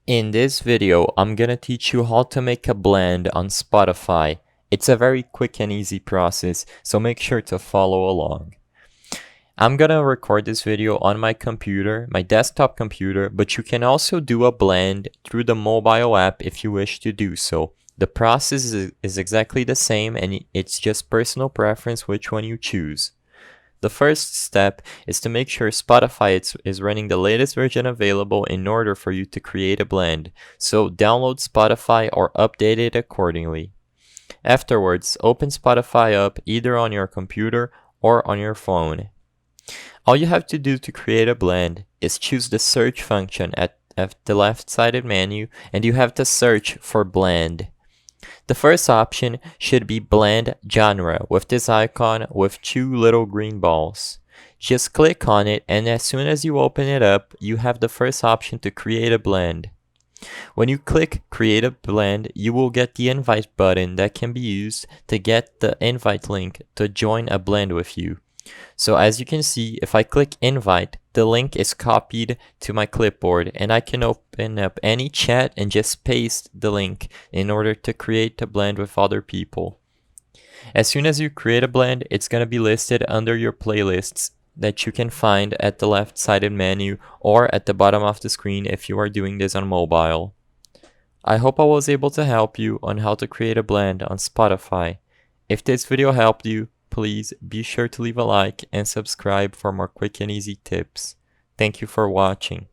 In this video, I'm gonna teach you how to make a blend on Spotify. It's a very quick and easy process, so make sure to follow along. I'm gonna record this video on my computer, my desktop computer, but you can also do a blend through the mobile app if you wish to do so. The process is exactly the same and it's just personal preference which one you choose. The first step is to make sure Spotify is running the latest version available in order for you to create a blend, so download Spotify or update it accordingly. Afterwards, open Spotify up either on your computer or on your phone. All you have to do to create a blend is choose the search function at the left-sided menu and you have to search for blend. The first option should be blend genre with this icon with two little green balls. Just click on it and as soon as you open it up, you have the first option to create a blend. When you click create a blend, you will get the invite button that can be used to get the invite link to join a blend with you. So as you can see, if I click invite, the link is copied to my clipboard and I can open up any chat and just paste the link in order to create a blend with other people. As soon as you create a blend, it's going to be listed under your playlists that you can find at the left-sided menu or at the bottom of the screen if you are doing this on mobile. I hope I was able to help you on how to create a blend on Spotify. If this video helped you, please be sure to leave a like and subscribe for more quick and easy tips. Thank you for watching.